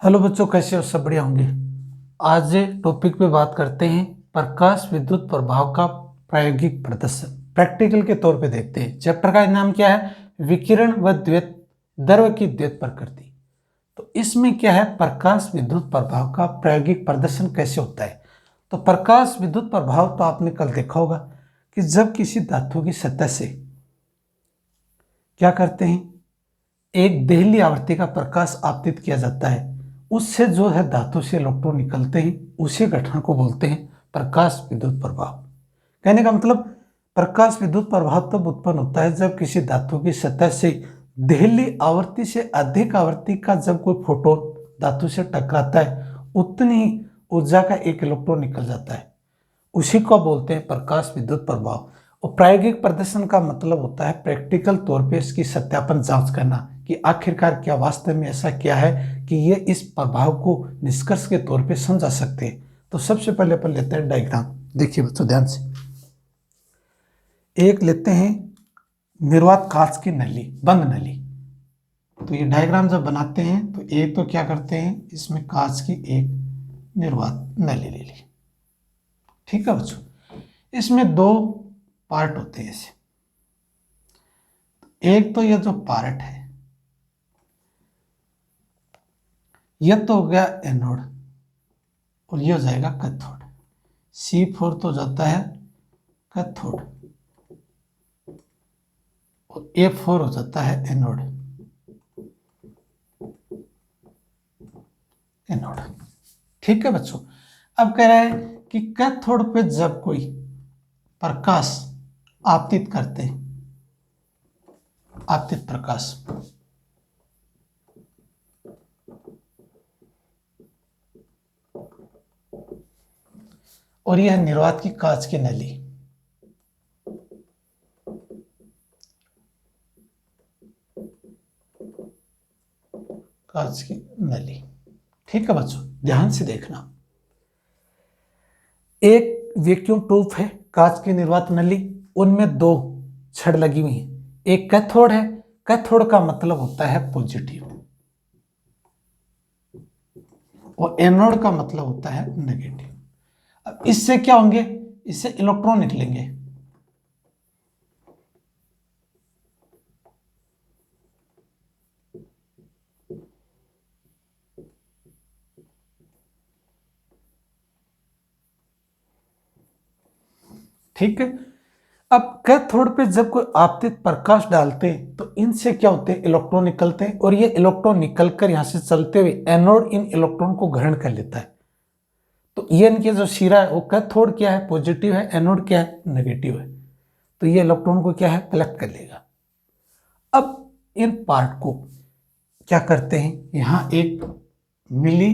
Hello बच्चों, कैसे हो? सब बढ़िया होंगे। आज टॉपिक पे बात करते हैं प्रकाश विद्युत प्रभाव का प्रायोगिक प्रदर्शन। प्रैक्टिकल के तौर पे देखते हैं। चैप्टर का नाम क्या है? विकिरण व द्वैत द्रव की द्वैत प्रकृति। तो इसमें क्या है? प्रकाश विद्युत प्रभाव का प्रायोगिक प्रदर्शन कैसे होता है। तो प्रकाश विद्युत प्रभाव तो आपने कल देखा होगा कि जब किसी धातु की सतह से क्या करते हैं, एक देहली आवृत्ति का प्रकाश आपतित किया जाता है, उससे जो है धातु से इलेक्ट्रॉन निकलते हैं, उसी घटना को बोलते हैं प्रकाश विद्युत प्रभाव। कहने का मतलब प्रकाश विद्युत प्रभाव तब उत्पन्न होता है जब किसी धातु की सतह से देहली आवृत्ति से अधिक आवृत्ति का जब कोई फोटोन धातु से टकराता है, उतनी ही ऊर्जा का एक इलेक्ट्रॉन निकल जाता है, उसी को बोलते हैं प्रकाश विद्युत प्रभाव। और प्रायोगिक प्रदर्शन का मतलब होता है प्रैक्टिकल तौर पे इसकी सत्यापन जांच करना कि आखिरकार क्या वास्तव में ऐसा क्या है कि ये इस प्रभाव को निष्कर्ष के तौर पे समझा सकते हैं। तो सबसे पहले अपन लेते हैं डायग्राम। देखिए बच्चों ध्यान से, एक लेते हैं निर्वात कांच की नली, बंद नली। तो ये डायग्राम जब बनाते हैं तो एक तो क्या करते हैं, इसमें कांच की एक निर्वात नली ले ली। ठीक है बच्चों, इसमें दो पार्ट होते हैं ऐसे। एक तो ये जो पार्ट है, यह तो हो गया एनोड और ये हो जाएगा कैथोड। C4 तो जाता है कैथोड और A4 हो जाता है एनोड। एनोड ठीक है बच्चों। अब कह रहा है कि कैथोड पे जब कोई प्रकाश आपतित करते हैं, आपतित प्रकाश, और यह निर्वात की कांच की नली, कांच की नली। ठीक है बच्चों, ध्यान से देखना। एक वैक्यूम ट्यूब है, कांच की निर्वात नली, उनमें दो छड़ लगी हुई है। एक कैथोड है, कैथोड का मतलब होता है पॉजिटिव, और एनोड का मतलब होता है नेगेटिव। अब इससे क्या होंगे, इससे इलेक्ट्रॉन निकलेंगे। ठीक है। अब कैथोड पे जब कोई आपतित प्रकाश डालते हैं तो इनसे क्या होते हैं, इलेक्ट्रॉन निकलते हैं, और ये इलेक्ट्रॉन निकलकर यहां से चलते हुए एनोड इन इलेक्ट्रॉन को ग्रहण कर लेता है। तो ये इनके जो सिरा है वो कैथोड क्या है, पॉजिटिव है, एनोड क्या है, नेगेटिव है। तो ये इलेक्ट्रॉन को क्या है, कलेक्ट कर लेगा। अब इन पार्ट को क्या करते हैं, यहां एक मिली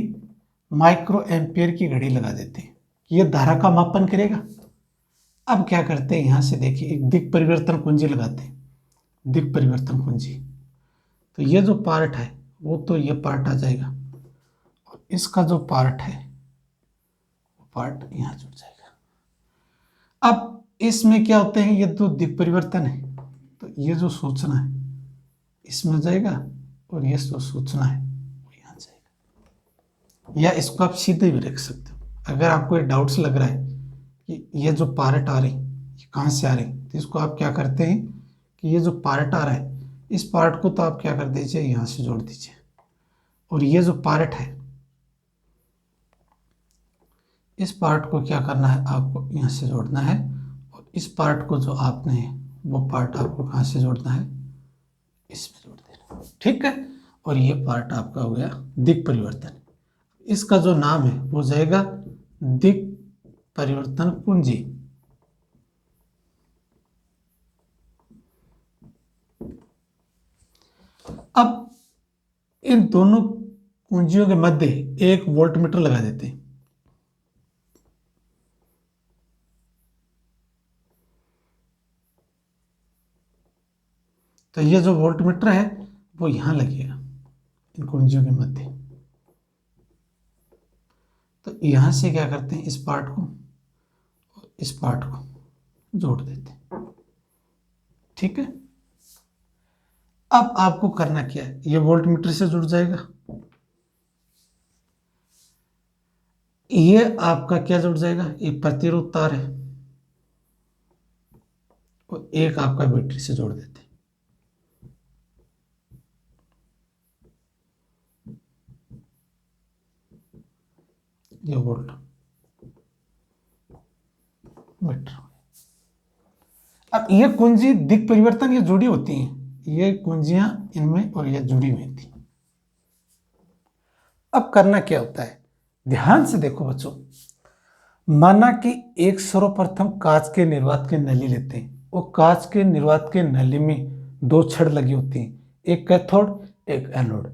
माइक्रो एम्पियर की घड़ी लगा देते हैं, ये धारा का मापन करेगा। अब क्या करते हैं, यहां से देखिए एक दिक परिवर्तन कुंजी लगाते हैं, दिक परिवर्तन कुंजी। तो ये जो पार्ट है वो तो ये पार्ट आ जाएगा, और इसका जो पार्ट है वो पार्ट यहां जुड़ जाएगा। अब इसमें क्या होते हैं, ये जो दिक परिवर्तन है, तो ये जो सूचना है इसमें जाएगा, और ये जो सूचना है वो यहाँ जाएगा। या इसको आप सीधे भी रख सकते हो। अगर आपको ये डाउट्स लग रहा है कि ये जो पार्ट आ रही ये कहाँ से आ रही, तो इसको आप क्या करते हैं कि ये जो पार्ट आ रहा है, इस पार्ट को तो आप क्या कर दीजिए, यहाँ से जोड़ दीजिए, और ये जो पार्ट है इस पार्ट को क्या करना है, आपको यहाँ से जोड़ना है, और इस पार्ट को जो आपने वो पार्ट आपको कहाँ से जोड़ना है, इसमें जोड़ देना। ठीक है। और ये पार्ट आपका हो गया दिक परिवर्तन। इसका जो नाम है वो जाएगा दिक परिवर्तन कुंजी। अब इन दोनों कुंजियों के मध्य एक वोल्टमीटर लगा देते हैं। तो ये जो वोल्टमीटर है वो यहां लगेगा, इन कुंजियों के मध्य। तो यहां से क्या करते हैं, इस पार्ट को और इस पार्ट को जोड़ देते हैं। ठीक है। अब आपको करना क्या है, ये वोल्टमीटर से जुड़ जाएगा, ये आपका क्या जुड़ जाएगा, ये प्रतिरोध तार है और एक आपका बैटरी से जोड़ देते हैं। ये वोल्ट मीटर। अब ये कुंजी दिक् परिवर्तन ये जुड़ी होती हैं, ये कुंजियां इनमें और ये जुड़ी हुई थी। अब करना क्या होता है, ध्यान से देखो बच्चों। माना कि एक सर्वप्रथम कांच के निर्वात के नली लेते हैं, वो कांच के निर्वात के नली में दो छड़ लगी होती हैं, एक कैथोड एक एनोड।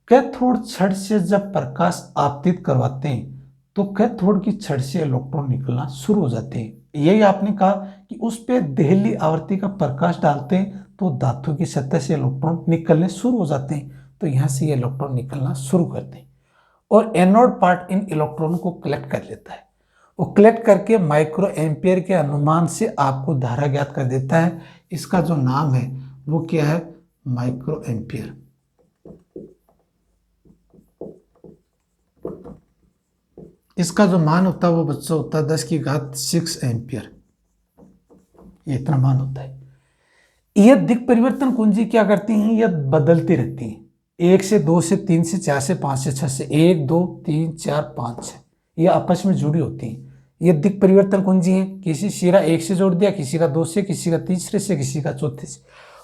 कैथोड छड़ से जब प्रकाश आपतित करवाते हैं तो कैथोड की छड़ से इलेक्ट्रॉन निकलना शुरू हो जाते हैं। यही आपने कहा कि उस पर देहली आवृत्ति का प्रकाश डालते हैं तो धातु की सतह से इलेक्ट्रॉन निकलने शुरू हो जाते हैं, तो यहाँ से ये इलेक्ट्रॉन निकलना शुरू करते हैं और एनोड पार्ट इन इलेक्ट्रॉन को कलेक्ट कर लेता है। वो कलेक्ट करके माइक्रो एम्पियर के अनुमान से आपको धारा ज्ञात कर देता है। इसका जो नाम है वो क्या है, माइक्रो एम्पियर। इसका जो मान होता है वो बच्चों होता है 10⁶ एम्पियर, ये इतना मान होता है। यह दिक् परिवर्तन कुंजी क्या करती हैं, यह बदलती रहती हैं, 1 से 2 से 3 से 4 से 5 से 6 से 1 2 3 4 5 6, ये आपस में जुड़ी होती हैं। ये दिक् परिवर्तन कुंजी है, किसी सिरा 1 से जोड़ दिया, किसी का 2 से, किसी का तीसरे से, किसी का चौथे से।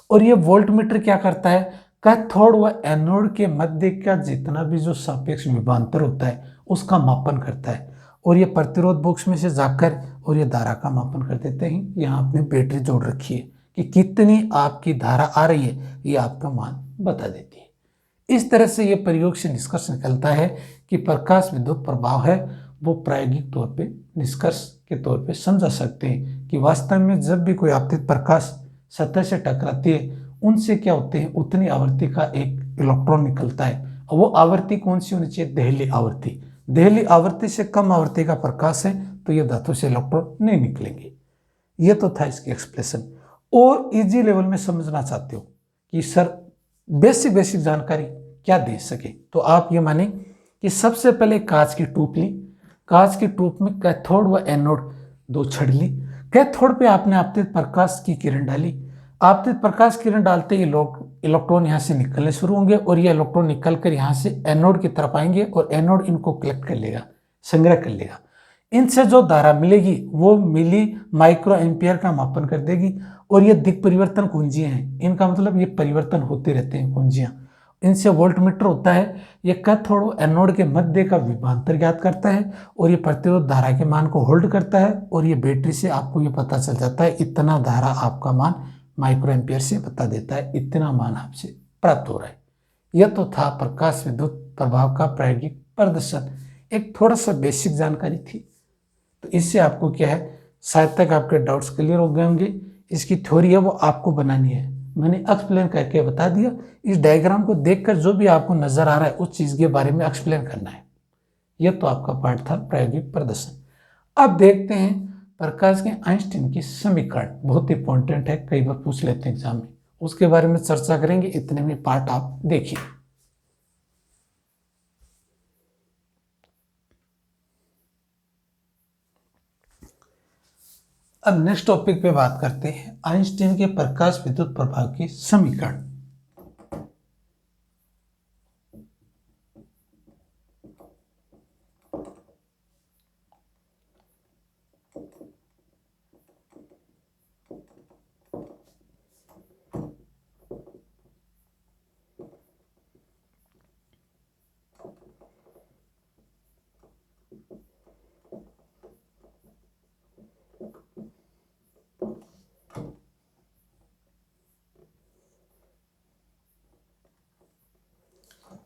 और ये वोल्ट मीटर क्या करता है, कैथोड व एनोड के मध्य का जितना भी जो सापेक्ष विभवांतर होता है उसका मापन करता है और ये प्रतिरोध बॉक्स में से जाकर और ये धारा का मापन कर देते हैं। यहाँ आपने बैटरी जोड़ रखी है कि कितनी आपकी धारा आ रही है, ये आपका मान बता देती है। इस तरह से ये प्रयोग से निष्कर्ष निकलता है कि प्रकाश विद्युत प्रभाव है वो प्रायोगिक तौर पे निष्कर्ष के तौर पे समझा सकते हैं कि वास्तव में जब भी कोई आपतित प्रकाश सतह से टकराती है उनसे क्या होते हैं, उतनी आवृत्ति का एक इलेक्ट्रॉन निकलता है और वो आवृत्ति कौन सी होनी चाहिए, देहली आवृत्ति। देहली आवृत्ति से कम आवृत्ति का प्रकाश है तो ये धातु से इलेक्ट्रॉन नहीं निकलेंगे। ये तो था इसकी एक्सप्रेशन। और इजी लेवल में समझना चाहते हो कि सर बेसिक जानकारी क्या दे सके, तो आप ये माने कि सबसे पहले कांच की ट्यूब ली, कांच की ट्यूब में कैथोड व एनोड दो छड़ ली। कैथोड पे आपने आपतित प्रकाश की किरण डाली, आपतित प्रकाश किरण डालते ही इलेक्ट्रॉन यहाँ से निकलने शुरू होंगे और ये इलेक्ट्रॉन निकल कर यहाँ से एनोड की तरफ आएंगे और एनोड इनको कलेक्ट कर लेगा, संग्रह कर लेगा। इनसे जो धारा मिलेगी वो मिली माइक्रो एम्पियर का मापन कर देगी। और ये दिक् परिवर्तन कुंजियां हैं, इनका मतलब ये परिवर्तन होते रहते हैं कुंजियां। इनसे वोल्ट मीटर होता है, ये कैथोड एनोड के मध्य का विभवांतर ज्ञात करता है और ये प्रतिरोध धारा के मान को होल्ड करता है और ये बैटरी से आपको ये पता चल जाता है इतना धारा आपका मान माइक्रो एम्पियर से बता देता है, इतना मान आपसे प्राप्त हो रहा है। यह तो था प्रकाश विद्युत प्रभाव का प्रायोगिक प्रदर्शन, एक थोड़ा सा बेसिक जानकारी थी। तो इससे आपको क्या है, शायद तक आपके डाउट्स क्लियर हो गए होंगे। इसकी थ्योरी है वो आपको बनानी है, मैंने एक्सप्लेन करके बता दिया। इस डायग्राम को देखकर जो भी आपको नजर आ रहा है उस चीज के बारे में एक्सप्लेन करना है। यह तो आपका पार्ट था प्रायोगिक प्रदर्शन। अब देखते हैं प्रकाश के आइंस्टीन की समीकरण, बहुत इंपॉर्टेंट है, कई बार पूछ लेते हैं एग्जाम में, उसके बारे में चर्चा करेंगे। इतने में पार्ट आप देखिए। अब नेक्स्ट टॉपिक पे बात करते हैं आइंस्टीन के प्रकाश विद्युत प्रभाव की समीकरण।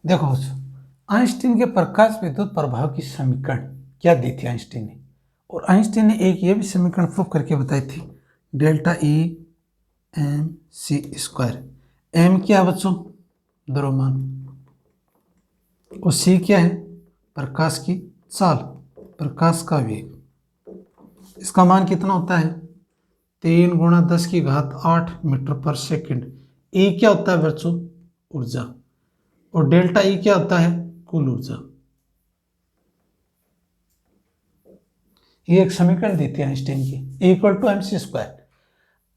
देखो आइंस्टीन के प्रकाश विद्युत प्रभाव की समीकरण क्या दी थी आइंस्टीन ने, और आइंस्टीन ने एक ये भी समीकरण प्रूव करके बताई थी, delta E M C square. M क्या है बच्चों, द्रव्यमान, और सी क्या है, प्रकाश की चाल, प्रकाश का वेग। इसका मान कितना होता है, 3 × 10⁸ मीटर पर सेकंड। ए क्या होता है बच्चों, ऊर्जा, और डेल्टा ई क्या होता है, कुल ऊर्जा। ये एक समीकरण देती है आइंस्टाइन की, इक्वल टू mc²।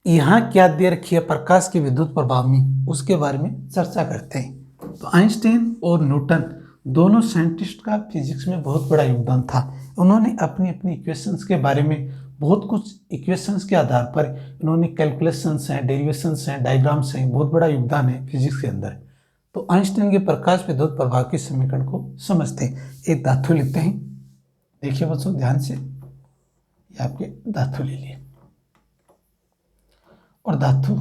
यहाँ क्या दे रखी है प्रकाश के विद्युत प्रभाव में, उसके बारे में चर्चा करते हैं। तो आइंस्टाइन और न्यूटन दोनों साइंटिस्ट का फिजिक्स में बहुत बड़ा योगदान था। उन्होंने अपनी अपनी इक्वेशंस के बारे में बहुत कुछ, इक्वेशंस के आधार पर इन्होंने कैलकुलेशंस हैं, डेरिवेशंस हैं, डायग्राम्स हैं, बहुत बड़ा योगदान है फिजिक्स के अंदर। तो आइंस्टाइन के प्रकाश विद्युत प्रभाव के समीकरण को समझते हैं। एक धातु लेते हैं, देखिए बच्चों ध्यान से, ये आपके धातु ले लिए, और धातु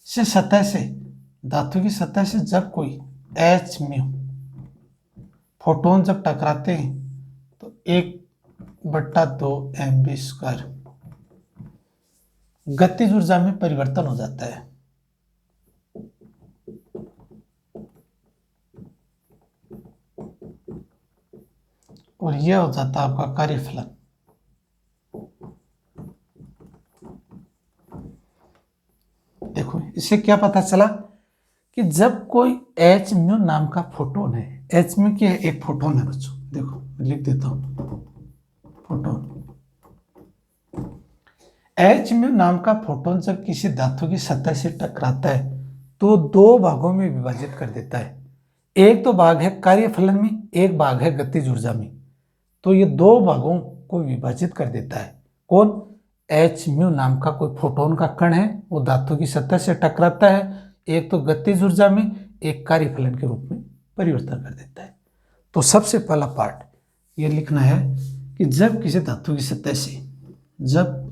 से सतह से, धातु की सतह से जब कोई h फोटोन जब टकराते हैं तो 1/2 mv² गतिज ऊर्जा में परिवर्तन हो जाता है। और यह हो जाता है आपका कार्यफलन। देखो इससे क्या पता चला कि जब कोई h नाम का फोटोन है, h क्या है, एक फोटोन है बच्चों, देखो लिख देता हूं, फोटोन। h नाम का फोटोन जब किसी धातु की सतह से टकराता है तो दो भागों में विभाजित कर देता है। एक तो भाग है कार्यफलन में, एक भाग है गतिज ऊर्जा में। तो ये दो भागों को विभाजित कर देता है। कौन? h नाम का कोई फोटोन का कण है, वो धातु की सतह से टकराता है, एक तो गतिज ऊर्जा में, एक कार्यफलन के रूप में परिवर्तन कर देता है। तो सबसे पहला पार्ट ये लिखना है कि जब किसी धातु की सतह से, जब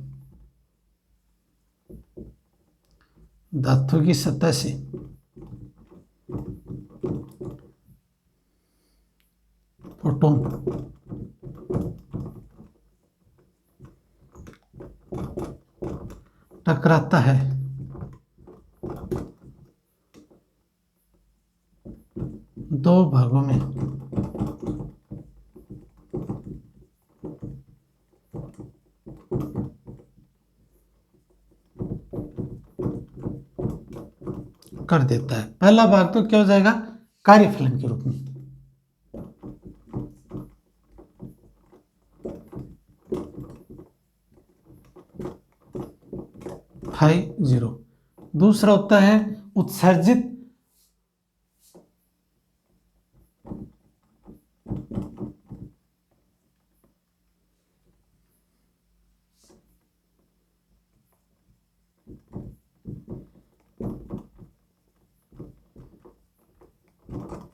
धातु की सतह से फोटोन टकराता है दो भागों में, कर देता है। पहला भाग तो क्या हो जाएगा, कार्यफलन के रूप में। φ0। दूसरा होता है उत्सर्जित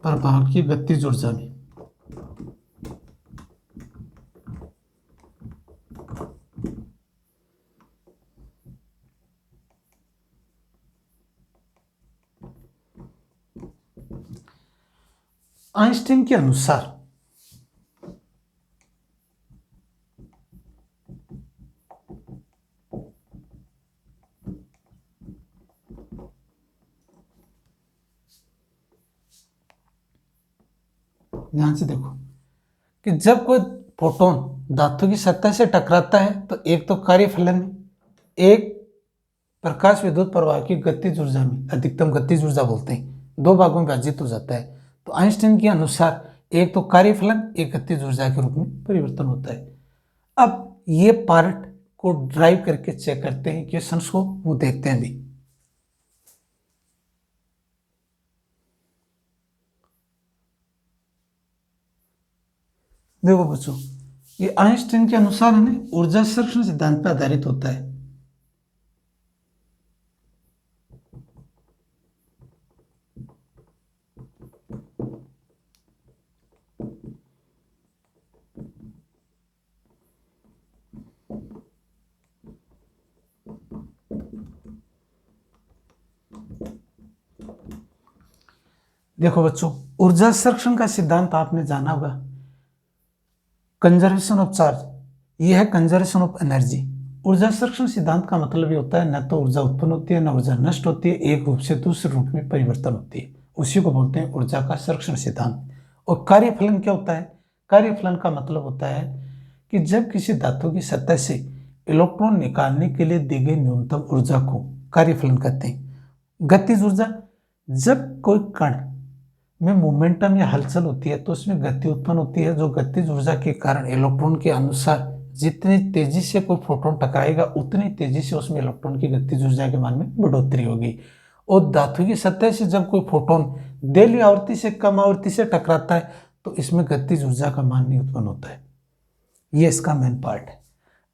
प्रभाव की गतिज ऊर्जा में। आइंस्टीन के अनुसार ध्यान से देखो कि जब कोई फोटोन धातु की सतह से टकराता है तो एक तो कार्यफलन में, एक प्रकाश विद्युत प्रवाह की गतिज ऊर्जा में, अधिकतम गतिज ऊर्जा बोलते हैं, दो भागों में विभाजित हो जाता है। तो आइंस्टीन के अनुसार एक तो कार्यफलन, एक गतिज ऊर्जा के रूप में परिवर्तन होता है। अब ये पार्ट को ड्राइव करके चेक करते हैं, क्वेश्चंस को वो देखते हैं भी। देखो बच्चों, ये आइंस्टीन के अनुसार है ना, ऊर्जा संरक्षण सिद्धांत पर आधारित होता है। देखो बच्चों, ऊर्जा संरक्षण का सिद्धांत आपने जाना होगा, कंजर्वेशन ऑफ चार्ज। यह है कंजर्वेशन ऑफ एनर्जी। ऊर्जा संरक्षण सिद्धांत का मतलब ये होता है न तो ऊर्जा उत्पन्न होती है न ऊर्जा नष्ट होती है, एक रूप से दूसरे रूप में परिवर्तन होती है, उसी को बोलते हैं ऊर्जा का संरक्षण सिद्धांत। और कार्यफलन क्या होता है? कार्यफलन का मतलब होता है कि जब किसी धातु की सतह से इलेक्ट्रॉन निकालने के लिए दी गई न्यूनतम ऊर्जा को कार्यफलन कहते हैं। गतिज ऊर्जा, जब कोई कण में मोमेंटम या हलचल होती है तो उसमें गति उत्पन्न होती है, जो गतिज ऊर्जा के कारण इलेक्ट्रॉन के अनुसार जितनी तेजी से कोई फोटोन टकराएगा उतनी तेजी से उसमें इलेक्ट्रॉन की गतिज ऊर्जा के मान में बढ़ोतरी होगी। और धातु की सतह से जब कोई फोटोन देली आवृत्ति से कम आवृत्ति से टकराता है तो इसमें गतिज ऊर्जा का मान नहीं उत्पन्न होता है। ये इसका मेन पार्ट है।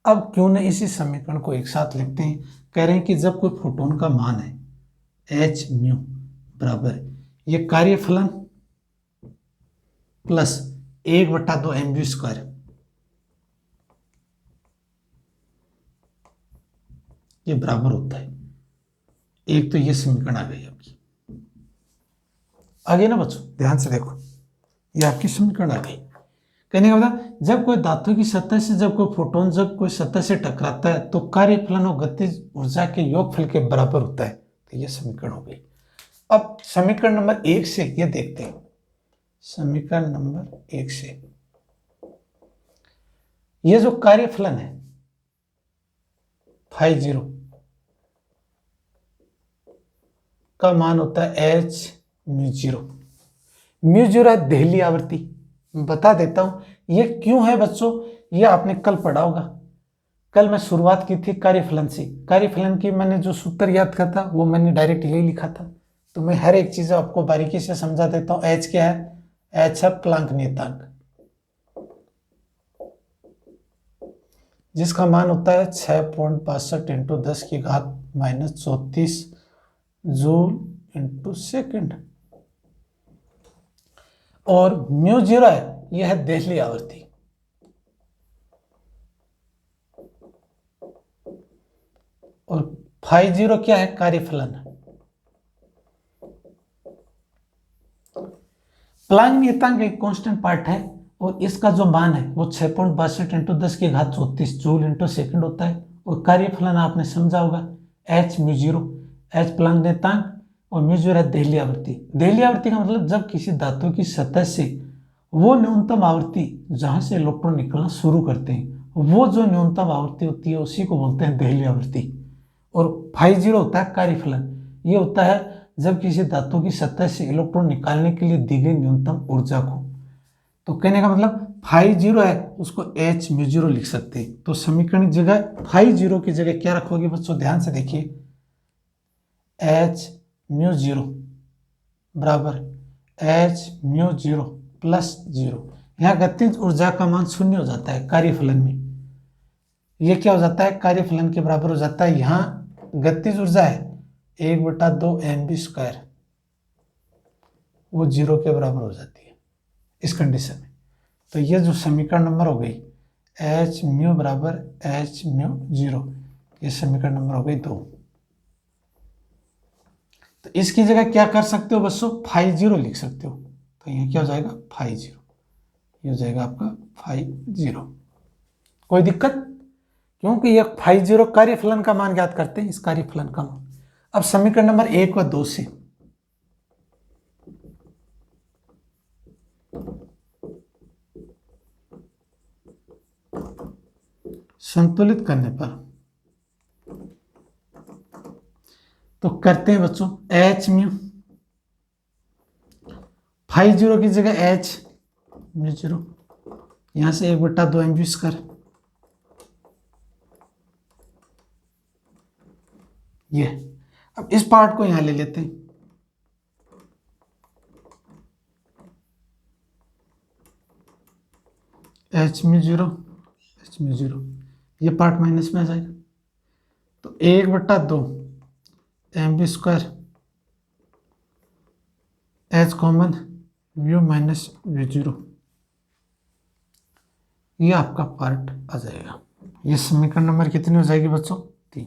अब क्यों न इसी समीकरण को एक साथ लिखते हैं। कह रहे हैं कि जब कोई फोटोन का मान है एच म्यू बराबर ये कार्यफलन प्लस 1/2 mv स्क्वायर, ये बराबर होता है। एक तो ये समीकरण आ गई आपकी। आगे ना बच्चों ध्यान से देखो, ये आपकी समीकरण आ गई। कहने का मतलब जब कोई धातु की सतह से जब कोई फोटोन जब कोई सतह से टकराता है तो कार्यफलन और गतिज ऊर्जा के योगफल के बराबर होता है। तो ये समीकरण हो गई। अब समीकरण नंबर 1 से ये देखते हैं। समीकरण नंबर 1 से ये जो कार्यफलन है φ0 का मान होता है एच म्यू0। म्यू0 है देहली आवृत्ति। बता देता हूं ये क्यों है बच्चों, ये आपने कल पढ़ा होगा। कल मैं शुरुआत की थी कार्यफलन से। कार्यफलन की मैंने जो सूत्र याद किया था वो मैंने डायरेक्ट यही लिखा था। तो मैं हर एक चीज आपको बारीकी से समझा देता हूं। एच क्या है, एच है प्लांक नियतांक, जिसका मान होता है 6.62 इंटू 10 की घात -34 जूल इंटू सेकेंड। और म्यू0 है यह है देहली आवृत्ति। और φ0 क्या है, कार्यफलन है। प्लांक नियतांक एक कांस्टेंट पार्ट है और इसका जो मान है वो 6.62 इंटू 10 की घात 34 जूल इंटू सेकेंड होता है। और कार्यफलन आपने समझा होगा एच म्यू0, एच प्लांक नियतांक और म्यू0 है देहली आवृत्ति। देहली आवृत्ति का मतलब जब किसी धातु की सतह से वो न्यूनतम आवृत्ति जहां से इलेक्ट्रॉन निकलना शुरू करते हैं वो जो न्यूनतम आवृत्ति होती है उसी को बोलते हैं देहली आवृत्ति। और φ0 होता है कार्यफलन। ये होता है जब किसी धातु की सतह से इलेक्ट्रॉन निकालने के लिए दी गई न्यूनतम ऊर्जा को। तो कहने का मतलब φ0 है उसको एच म्यू0 लिख सकते हैं। तो समीकरण की जगह φ0 की जगह क्या रखोगे बच्चों, ध्यान से देखिए। एच म्यू0 बराबर एच म्यू0 प्लस 0। यहाँ गतिज ऊर्जा का मान शून्य हो जाता है कार्यफलन में। ये क्या हो जाता है, कार्यफलन के बराबर हो जाता है। यहाँ गतिज ऊर्जा है 1/2 mv स्क्वायर, वो 0 के बराबर हो जाती है इस कंडीशन में। तो ये जो समीकरण नंबर हो गई एच म्यू बराबर एच म्यू0, ये समीकरण नंबर हो गई 2। तो इसकी जगह क्या कर सकते हो बच्चों, φ0 लिख सकते हो। तो ये क्या हो जाएगा φ0, ये हो जाएगा आपका φ0। कोई दिक्कत, क्योंकि ये φ0 कार्यफलन का मान ज्ञात करते हैं, इस कार्यफलन का मान। अब समीकरण नंबर 1 व 2 से संतुलित करने पर तो करते हैं बच्चों एच म्यू, φ0 की जगह एच म्यू0, यहां से 1/2 mv स्क्वायर, ये। अब इस पार्ट को यहां ले लेते हैं। एच म्यू0 ये पार्ट माइनस में आ जाएगा। तो 1/2 mv square H common mu minus v0, ये आपका पार्ट आ जाएगा। ये समीकरण नंबर कितनी हो जाएगी बच्चों, 3।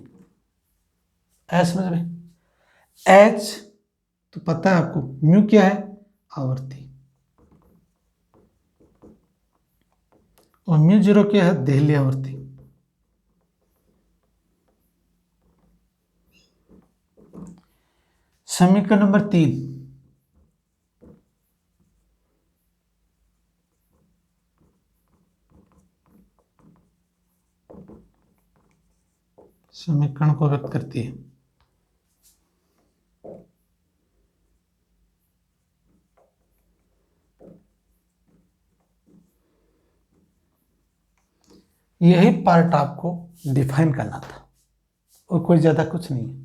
ऐसा समझ में। एच तो पता है आपको, म्यू क्या है, आवृत्ति, और म्यू0 क्या है, देहली आवृत्ति। समीकरण नंबर 3 समीकरण को व्यक्त करती है। यही पार्ट आपको डिफाइन करना था और कोई ज़्यादा कुछ नहीं है।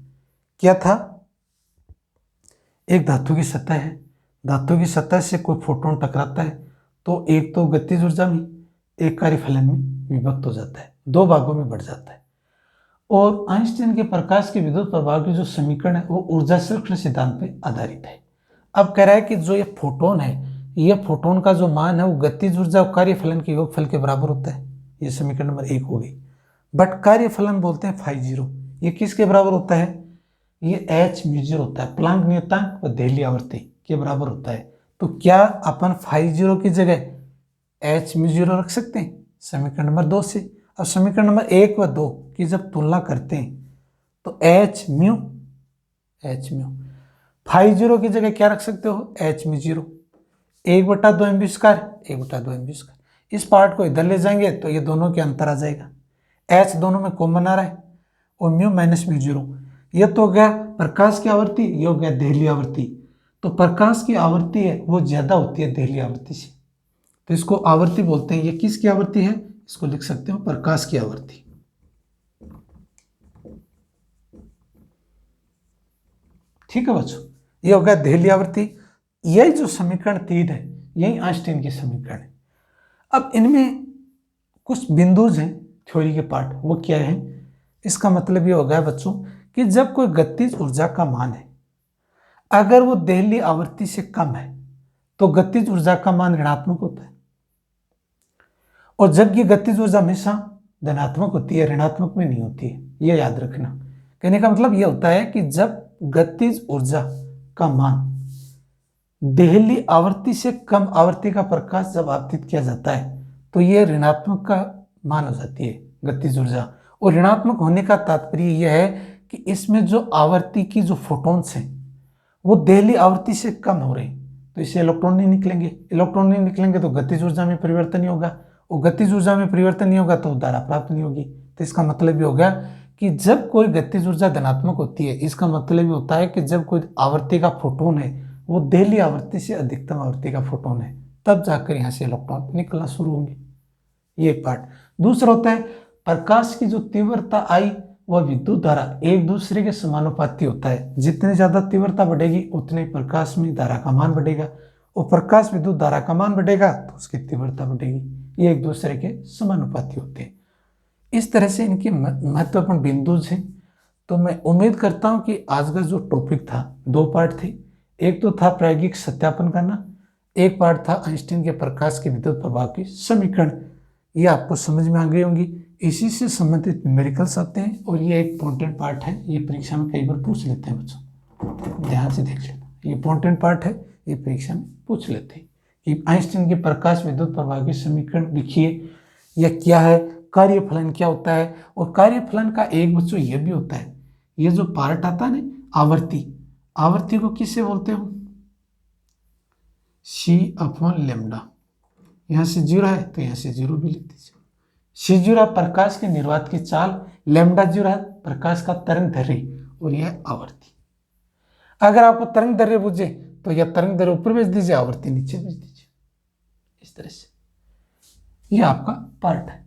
क्या था? एक धातु की सतह है, धातु की सतह से कोई फोटोन टकराता है तो एक तो गतिज ऊर्जा में, एक कार्यफलन में विभक्त हो जाता है, दो भागों में बढ़ जाता है। और आइंस्टीन के प्रकाश के विद्युत प्रभाव की जो समीकरण है वो ऊर्जा संरक्षण सिद्धांत पर आधारित है। अब कह रहा है कि जो ये फोटोन है, ये फोटोन का जो मान है वो गतिज ऊर्जा और कार्यफलन के योगफल के बराबर होता है। ये समीकरण नंबर 1 हो गई। बट कार्यफलन बोलते हैं φ0, ये किसके बराबर होता है? ये h μ0 होता है, प्लांक नियतांक व देहली आवर्ती के बराबर होता है। तो क्या अपन φ0 की जगह h μ0 रख सकते हैं समीकरण नंबर 2 से? अब समीकरण नंबर 1 व 2 की जब तुलना करते हैं तो h μ φ0 की जगह क्या रख सकते हो? h μ0, 1/2 m², 1/2 m²। इस पार्ट को इधर ले जाएंगे तो ये दोनों के अंतर आ जाएगा, h दोनों में कॉमन आ रहा है और μ माइनस μ0। ये तो हो गया प्रकाश की आवृत्ति, ये हो गया देहली आवृत्ति। तो प्रकाश की आवृत्ति है वो ज्यादा होती है देहली आवृत्ति से, तो इसको आवृत्ति बोलते हैं। ये किसकी आवृत्ति है? इसको लिख सकते हो प्रकाश की आवृत्ति। ठीक है बच्चों, ये हो गया देहली आवृत्ति। यही जो समीकरण 3 है यही आइंस्टीन की समीकरण है। अब इनमें कुछ बिंदुज हैं थ्योरी के पार्ट, वो क्या है? इसका मतलब ये हो गया बच्चों कि जब कोई गतिज ऊर्जा का मान है अगर वो देहली आवृत्ति से कम है तो गतिज ऊर्जा का मान ऋणात्मक होता है, और जबकि गतिज ऊर्जा हमेशा धनात्मक होती है, ऋणात्मक में नहीं होती है। ये याद रखना। कहने का मतलब ये होता है कि जब गतिज ऊर्जा का मान देहली आवृत्ति से कम आवृत्ति का प्रकाश जब आपतित किया जाता है तो ये ऋणात्मक का मान हो जाती है गतिज ऊर्जा। और ऋणात्मक होने का तात्पर्य यह है कि इसमें जो आवृत्ति की जो फोटोन्स हैं वो देहली आवृत्ति से कम हो रहे हैं, तो इससे इलेक्ट्रॉन नहीं निकलेंगे। इलेक्ट्रॉन नहीं निकलेंगे तो गतिज ऊर्जा में परिवर्तन नहीं होगा, और गतिज ऊर्जा में परिवर्तन नहीं होगा तो धारा प्राप्त नहीं होगी। तो इसका मतलब ये हो गया कि जब कोई गतिज ऊर्जा धनात्मक होती है, इसका मतलब ये होता है कि जब कोई आवृत्ति का फोटोन है वो देहली आवृत्ति से अधिकतम आवृत्ति का फोटोन है, तब जाकर यहाँ से इलेक्ट्रॉन निकलना शुरू होंगे। ये पार्ट। दूसरा होता है प्रकाश की जो तीव्रता आई वह विद्युत धारा एक दूसरे के समानुपाती होता है। जितनी ज्यादा तीव्रता बढ़ेगी उतने प्रकाश में धारा का मान बढ़ेगा, और प्रकाश विद्युत धारा का मान बढ़ेगा तो उसकी तीव्रता बढ़ेगी। ये एक दूसरे के समानुपाती होते हैं। इस तरह से इनके महत्वपूर्ण बिंदुज हैं। तो मैं उम्मीद करता हूं कि आज का जो टॉपिक था, 2 पार्ट थे। एक तो था प्रायोगिक सत्यापन करना, एक पार्ट था आइंस्टीन के प्रकाश के विद्युत प्रभाव की समीकरण। ये आपको समझ में आ गई होंगी। इसी से संबंधित न्यूमेरिकल्स आते हैं और ये एक इंपॉर्टेंट पार्ट है। ये परीक्षा में कई बार पूछ लेते हैं बच्चों, ध्यान से देख लेना। ये इंपॉर्टेंट पार्ट है, ये परीक्षा में पूछ लेते हैं कि आइंस्टीन के प्रकाश विद्युत प्रभाव की समीकरण लिखिए, यह क्या है, कार्यफलन क्या होता है। और कार्यफलन का एक बच्चों ये भी होता है, ये जो पार्ट आता है ना आवर्ती, आवर्ती को किससे बोलते हो? C/λ। यहाँ से 0 है तो यहाँ से 0 भी लिख दीजिए। C0 प्रकाश के निर्वात की चाल, λ0 है प्रकाश का तरंग दैर्ध्य, और यह आवर्ती। अगर आपको तरंग दैर्ध्य पूछे तो यह तरंग दैर्ध्य ऊपर भेज दीजिए, आवर्ती नीचे भेज दीजिए। इस तरह से यह आपका पार्ट है।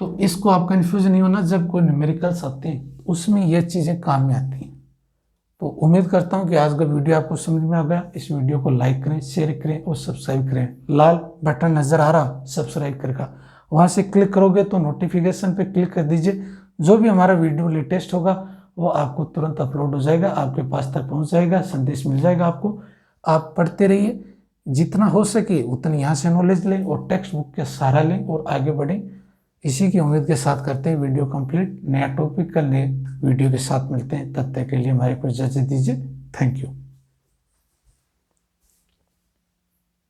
तो इसको आप कंफ्यूज नहीं होना, जब कोई न्यूमेरिकल्स आते हैं उसमें यह चीजें काम में आती हैं। तो उम्मीद करता हूं कि आज का वीडियो आपको समझ में आ गया। इस वीडियो को लाइक करें, शेयर करें और सब्सक्राइब करें। लाल बटन नजर आ रहा सब्सक्राइब करेगा, वहां से क्लिक करोगे तो नोटिफिकेशन पे क्लिक कर दीजिए। जो भी हमारा वीडियो लेटेस्ट होगा वो आपको तुरंत अपलोड हो जाएगा, आपके पास तक पहुंच जाएगा, संदेश मिल जाएगा आपको। आप पढ़ते रहिए, जितना हो सके उतनी यहाँ से नॉलेज लें और टेक्स्ट बुक का सहारा लें और आगे बढ़ें। इसी की उम्मीद के साथ करते हैं वीडियो कंप्लीट। नया टॉपिक कल नए वीडियो के साथ मिलते हैं, तब तक के लिए हमारे को इजाजत दीजिए। Thank you.